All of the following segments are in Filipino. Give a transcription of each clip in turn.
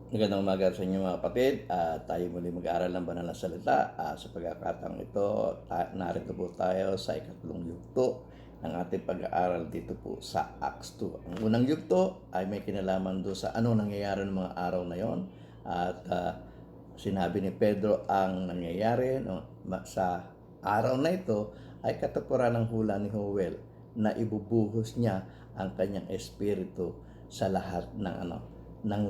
Magandang umaga sa inyo mga kapatid. Tayo muli mag-aaral ng banal na salita. Sa pagkakataong ito, narito po tayo sa ikatlong yugto ng ating pag-aaral dito po sa Acts 2. Ang unang yugto ay may kinalaman doon sa ano nangyayari ng mga araw na yon. At sinabi ni Pedro ang nangyayari sa araw na ito ay katuparan ng hula ni Joel na ibubuhos niya ang kanyang espiritu sa lahat ng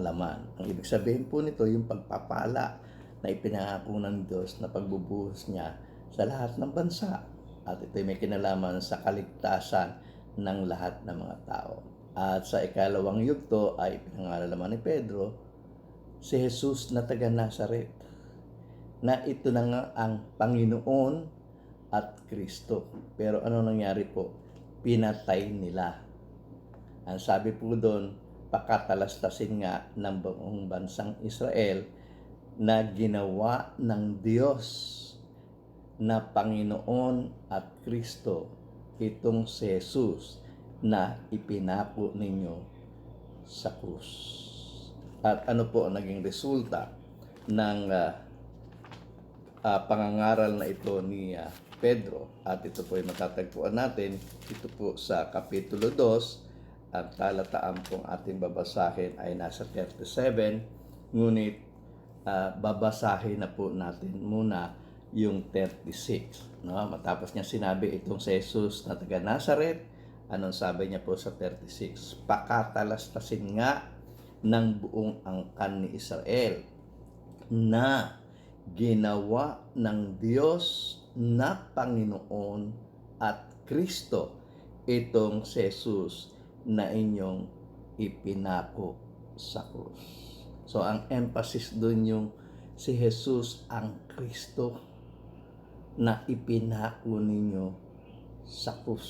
laman. Ang ibig sabihin po nito yung pagpapala na ipinangako ng Diyos na pagbubuhos niya sa lahat ng bansa. At ito may kinalaman sa kaligtasan ng lahat ng mga tao. At sa ikalawang yugto ay ipinangaral naman ni Pedro si Jesus na taga Nazaret, na ito na nga ang Panginoon at Kristo. Pero ano nangyari po? Pinatay nila. Ang sabi po doon, pakatalastasin nga ng buong bansang Israel na ginawa ng Diyos na Panginoon at Kristo itong si Jesus na ipinako ninyo sa krus. At ano po ang naging resulta ng pangangaral na ito ni Pedro? At ito po ay matatagpuan natin ito po sa Kapitulo 2. Ang talataan pong ating babasahin ay nasa 37, ngunit babasahin na po natin muna yung 36. No? Matapos niya sinabi itong si Jesus na taga Nazaret, anong sabi niya po sa 36? Pakatalastasin nga ng buong angkan ni Israel na ginawa ng Diyos na Panginoon at Kristo itong si Jesus na inyong ipinako sa krus. So ang emphasis doon yung si Jesus ang Kristo na ipinako ninyo sa krus.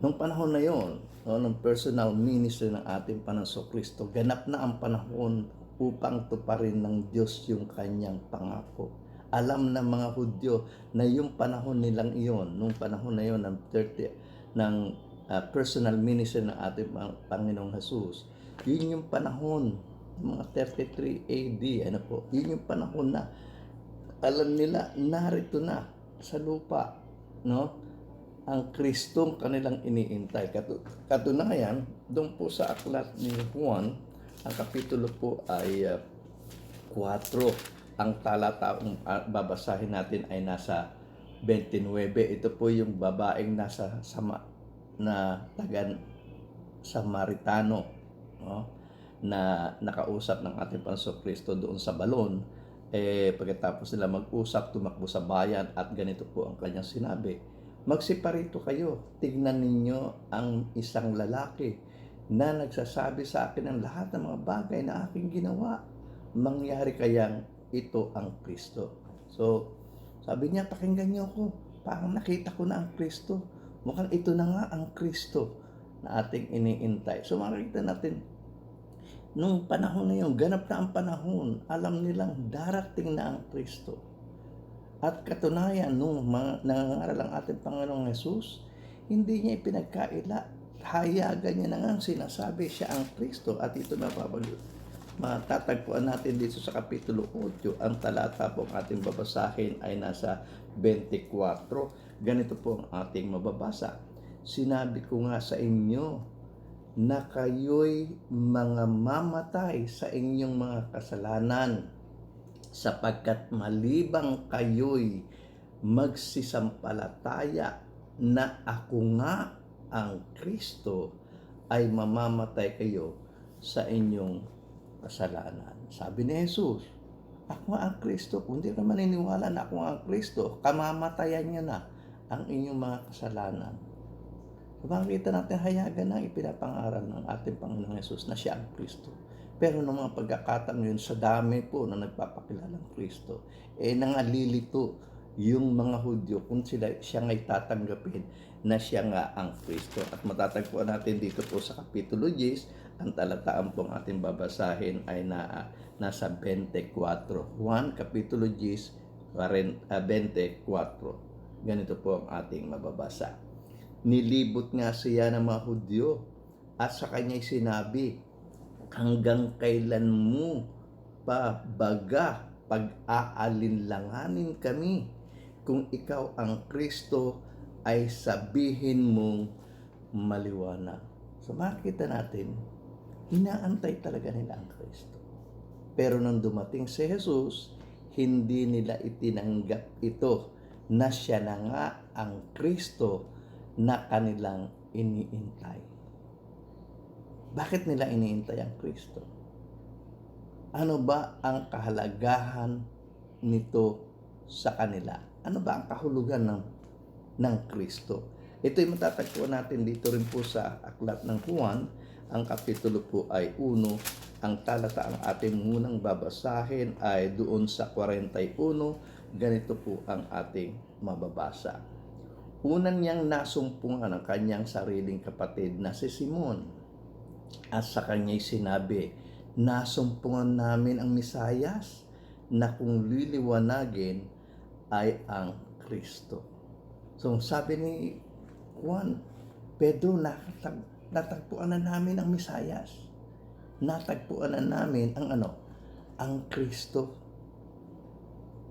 Nung panahon na yon, nung personal ministry ng ating Panginoong Kristo, ganap na ang panahon upang tuparin ng Diyos yung kanyang pangako. Alam ng mga Hudyo na yung panahon nilang iyon, nung panahon na yon ng personal ministry ng ating Panginoong Jesus, yun yung panahon, mga 33 AD, yun yung panahon na alam nila, narito na sa lupa, no? Ang Kristong kanilang iniintay. Katunayan, doon po sa aklat ni Juan, ang kapitulo po ay 4. Ang talataong babasahin natin ay nasa 29. Ito po yung babaeng nasa taga Samaritano, no? Na nakausap ng ating Panginoong Kristo doon sa balon. Pagkatapos nila mag-usap, tumakbo sa bayan at ganito po ang kanyang sinabi: magsiparito kayo, tignan ninyo ang isang lalaki na nagsasabi sa akin ang lahat ng mga bagay na aking ginawa. Mangyari kayang ito ang Kristo? So, sabi niya, pakinggan niyo ako. Parang nakita ko na ang Kristo. Mukhang ito na nga ang Kristo na ating iniintay. So makikita natin, nung panahon na yun, ganap na ang panahon, alam nilang darating na ang Kristo. At katunayan, nung nangangaral ang ating Panginoong Jesus, hindi niya ipinagkaila, hayagan niya na nga sinasabi siya ang Kristo. At ito na matatagpuan natin dito sa Kapitulo 8. Ang talata po ang ating babasahin ay nasa 24. Ganito po ang ating mababasa. Sinabi ko nga sa inyo na kayo'y mga mamatay sa inyong mga kasalanan, sapagkat malibang kayo'y magsisampalataya na ako nga ang Kristo, ay mamamatay kayo sa inyong kasalanan. Sabi ni Jesus, ako nga ang Kristo. Kung di ka maniniwala na ako nga ang Kristo, kamamatayan niyo na ang inyong mga kasalanan. So, makikita natin hayagan na ipinapangaral ng ating Panginoong Jesus na siya ang Kristo. Pero nung mga pagkakataon yun, sa dami po na nagpapakilalang Kristo, nangalilito yung mga Hudyo kung siya nga'y tatanggapin na siya nga ang Kristo. At matatagpuan natin dito po sa Kapitulo 10, ang talataan pong ating babasahin ay nasa 24. Juan, Kapitulo 10, 24. Ganito po ang ating mababasa. Nilibot nga siya ng mga Hudyo at sa kanya'y sinabi, Hanggang kailan mo pa baga pag-aalinlanganin kami? Kung ikaw ang Kristo, ay sabihin mong maliwanag. So makita natin, inaantay talaga nila ang Kristo. Pero nung dumating si Jesus, hindi nila itinanggap ito na siya na nga ang Kristo na kanilang iniintay. Bakit nila iniintay ang Kristo? Ano ba ang kahalagahan nito sa kanila? Ano ba ang kahulugan ng Kristo? Ito'y matatagpuan natin dito rin po sa aklat ng Juan. Ang kapitulo po ay 1. Ang talata ang ating munang babasahin ay doon sa 41. Ganito po ang ating mababasa. Unan niyang nasumpungan ang kanyang sariling kapatid na si Simon. At sa kanya'y sinabi, nasumpungan namin ang Mesayas na kung liliwanagin ay ang Kristo. So sabi ni Juan, Pedro, natagpuan na namin ang Mesayas. Natagpuan na namin ang Kristo.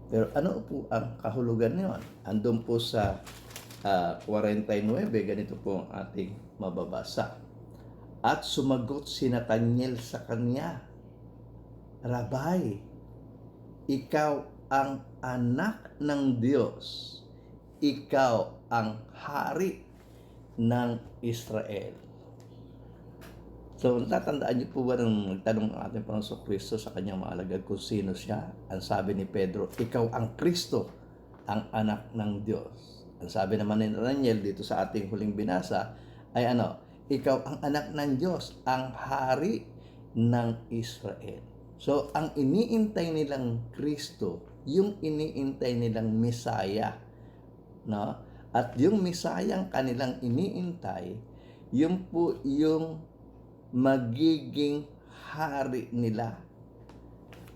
Pero ano po ang kahulugan niyon? Andun po sa 49, ganito po ang ating mababasa. At sumagot si Nathanael sa kanya, Rabay, ikaw ang anak ng Diyos. Ikaw ang hari ng Israel. So, natatandaan niyo po ba nung nagtanong ang ating Panginoon Kristo sa kanyang mga alagad kung sino siya? Ang sabi ni Pedro, ikaw ang Kristo, ang anak ng Diyos. Ang sabi naman ni Nathanael dito sa ating huling binasa ay ikaw ang anak ng Diyos, ang hari ng Israel. So, ang iniintay nilang Kristo, yung iniintay nilang Mesaya, no? At yung Mesayang kanilang iniintay, yun po yung magiging hari nila.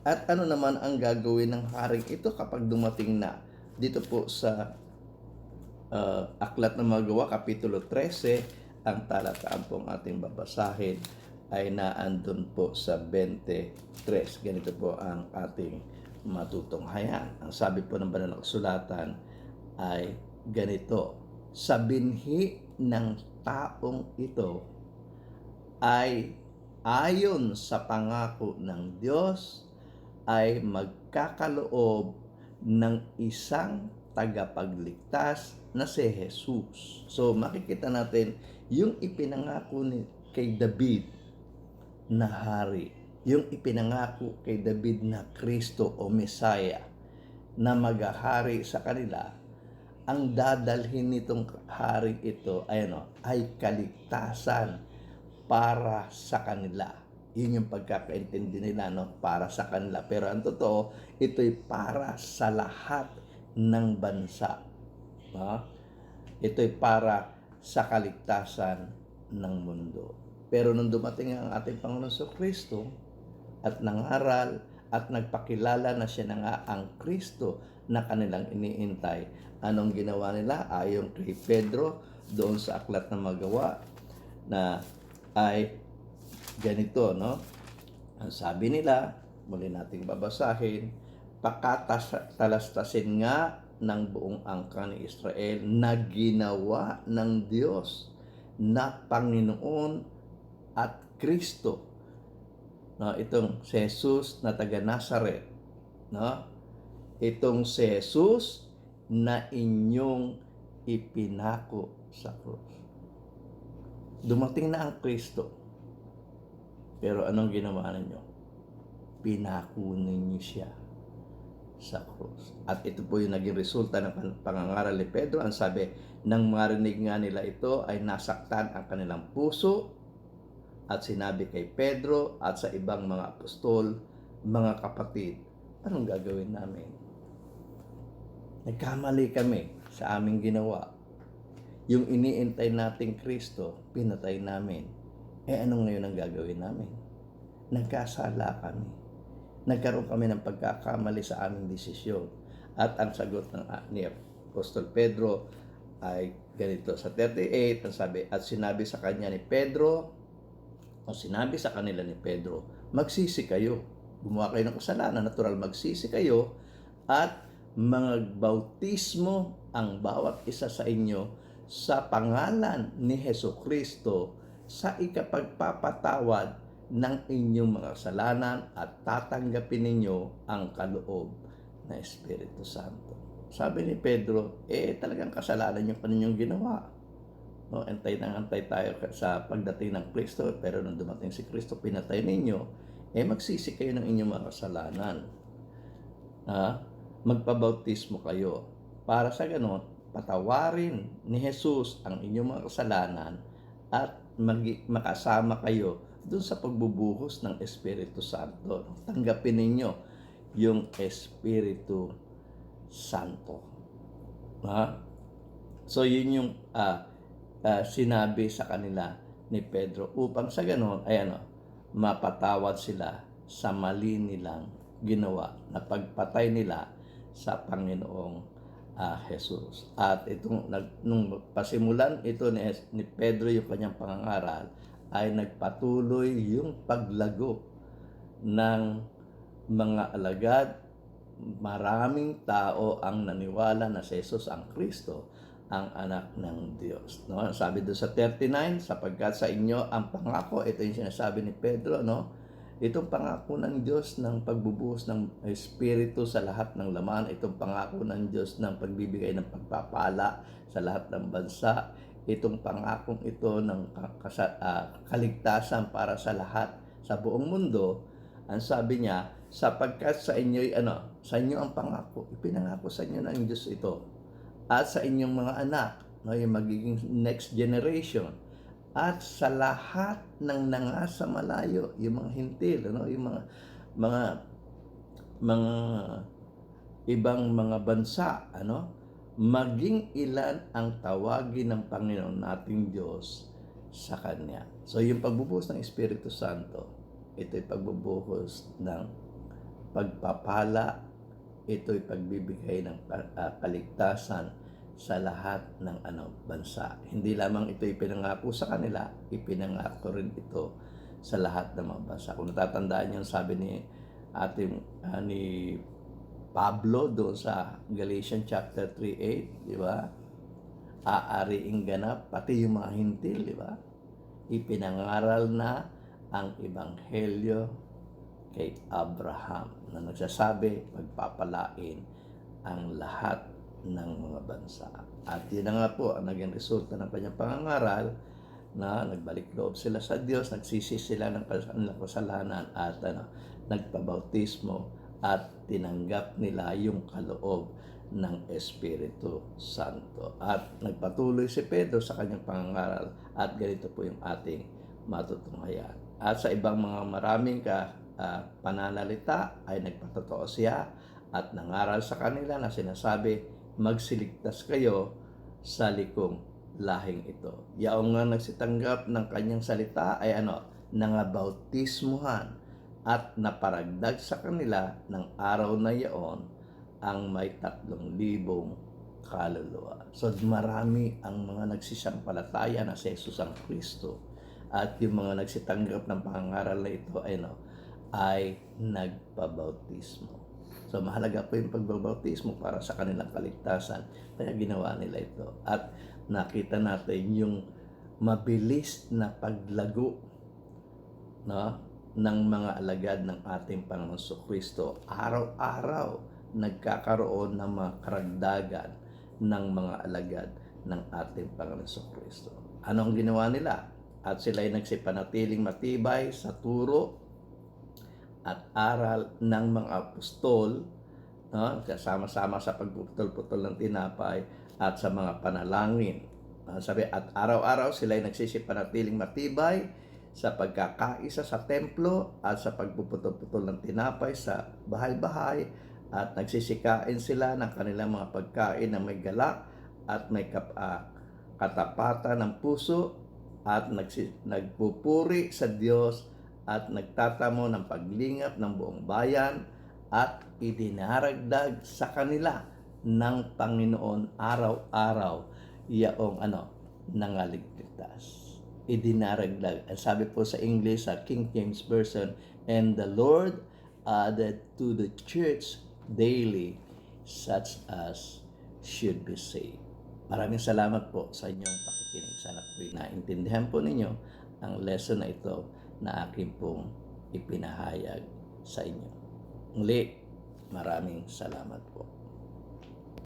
At ano naman ang gagawin ng haring ito kapag dumating na? Dito po sa Aklat ng Mga Gawa, Kapitulo 13, ang talataan pong ating babasahin ay naandun po sa 23. Ganito po ang ating matutunghayan. Ang sabi po ng banal na kasulatan ay ganito, sa binhi ng taong ito ay ayon sa pangako ng Diyos ay magkakaloob ng isang tagapagligtas na si Jesus. So makikita natin yung ipinangako kay David na hari, yung ipinangako kay David na Kristo o Mesaya na maghahari sa kanila, ang dadalhin nitong hari ito ay kaligtasan para sa kanila. Yun yung pagkakaintindi nila, para sa kanila. Pero ang totoo, ito'y para sa lahat ng bansa. Ito'y para sa kaligtasan ng mundo. Pero nung dumating ang ating Panginoon Kristo at nangaral at nagpakilala na siya na nga ang Kristo na kanilang iniintay, anong ginawa nila? Ayon kay Pedro doon sa Aklat ng Mga Gawa na ay ganito, ang sabi nila, muli nating babasahin, pakatalastasin nga ng buong angkan ni Israel na ginawa ng Diyos na Panginoon at Kristo. Itong si Jesus na taga Nazaret. Itong si Jesus na inyong ipinako sa krus. Dumating na ang Kristo. Pero anong ginawa ninyo? Pinako ninyo siya sa krus. At ito po yung naging resulta ng pangangaral ni Pedro. Ang sabi, nang marinig nga nila ito ay nasaktan ang kanilang puso at sinabi kay Pedro at sa ibang mga apostol, mga kapatid, anong gagawin namin? Nagkamali kami sa aming ginawa. Yung iniintay nating Kristo, pinatay namin. Anong ngayon ang gagawin namin? Nagkasala kami. Nagkaroon kami ng pagkakamali sa aming desisyon. At ang sagot ni Apostol Pedro ay ganito. Sa 38, ang sabi, at sinabi sa kanya ni Pedro, O sinabi sa kanila ni Pedro, magsisi kayo. Gumawa kayo ng kasalanan, natural magsisi kayo at magbautismo ang bawat isa sa inyo sa pangalan ni Hesukristo sa ikapagpapatawad ng inyong mga kasalanan at tatanggapin ninyo ang kaloob na Espiritu Santo. Sabi ni Pedro, talagang kasalanan yung kaninyong ginawa. No, antay tayo sa pagdating ng Kristo, pero nung dumating si Kristo, pinatay ninyo, magsisi kayo ng inyong mga kasalanan. Magpabautismo kayo para sa ganon, patawarin ni Jesus ang inyong mga kasalanan at makasama kayo dun sa pagbubuhos ng Espiritu Santo. Tanggapin ninyo yung Espiritu Santo. So yun yung sinabi sa kanila ni Pedro upang sa ganon ay mapatawad sila sa mali nilang ginawa na pagpatay nila sa Panginoong Jesus. At nung pasimulan ito ni Pedro yung kanyang pangangaral, ay nagpatuloy yung paglago ng mga alagad. Maraming tao ang naniwala na si Jesus ang Kristo, ang anak ng Diyos. No? Sabi doon sa 39, sapagkat sa inyo ang pangako, ito yung sinasabi ni Pedro, no? Itong pangako ng Diyos ng pagbubuhos ng Espiritu sa lahat ng laman, itong pangako ng Diyos ng pagbibigay ng pagpapala sa lahat ng bansa, itong pangakong ito ng kaligtasan para sa lahat sa buong mundo. Ang sabi niya, sapagkat sa inyo sa inyo ang pangako, ipinangako sa inyo ng Diyos ito, at sa inyong mga anak, no, yung magiging next generation, at sa lahat ng nangasa malayo, yung mga hintil, yung mga ibang mga bansa, maging ilan ang tawagin ng Panginoon nating Diyos sa Kanya. So yung pagbubuhos ng Espiritu Santo, ito'y pagbubuhos ng pagpapala, ito'y pagbibigay ng kaligtasan sa lahat ng bansa. Hindi lamang ito ipinangako sa kanila, ipinangako rin ito sa lahat ng mga bansa. Kung natatandaan yung sabi ni Pablo doon sa Galatians chapter 3:8, di ba? Aariing ganap pati yung mga hintil, di ba? Ipinangaral na ang ebanghelyo kay Abraham na nagsasabi, pagpapalain ang lahat ng mga bansa. At yun na nga po ang naging resulta ng kanyang pangangaral, na nagbalik loob sila sa Diyos, nagsisi sila ng kasalanan at nagpabautismo at tinanggap nila yung kaloob ng Espiritu Santo. At nagpatuloy si Pedro sa kanyang pangangaral at ganito po yung ating matutunghayan. At sa ibang mga maraming pananalita ay nagpatotoo siya at nangaral sa kanila na sinasabi, magsiligtas kayo sa likong lahing ito. Yaong nga nagsitanggap ng kanyang salita ay nangabautismuhan at naparagdag sa kanila ng araw na yaon ang may 3,000 kaluluwa. So marami ang mga nagsisampalataya na si Jesus ang Kristo, at yung mga nagsitanggap ng pangangaral na ito ay nagpabautismo. So mahalaga po yung pagbabautismo para sa kanilang kaligtasan. Kaya ginawa nila ito. At nakita natin yung mabilis na paglago, ng mga alagad ng ating Panginoon Kristo. Araw-araw nagkakaroon ng mga karagdagan ng mga alagad ng ating Panginoon Kristo. Anong ginawa nila? At sila ay nagsipanatiling matibay sa turo at aral ng mga apostol, kasama-sama sa pagpuputol-putol ng tinapay at sa mga panalangin. Sabi, at araw-araw sila ay nagsisipanatiling matibay sa pagkakaisa sa templo at sa pagpuputol-putol ng tinapay sa bahay-bahay, at nagsisikain sila ng kanilang mga pagkain na may galak at may katapatan ng puso, at nagpupuri sa Diyos at nagtatamo ng paglingap ng buong bayan, at idinaragdag sa kanila ng Panginoon araw-araw yaong nangaligtas. idinaragdag. Ang sabi po sa English, sa King James Version, and the Lord added to the church daily such as should be saved. Maraming salamat po sa inyong pakikinig. Sana po naintindihan po ninyo ang lesson na ito na akin pong ipinahayag sa inyo. Muli, maraming salamat po.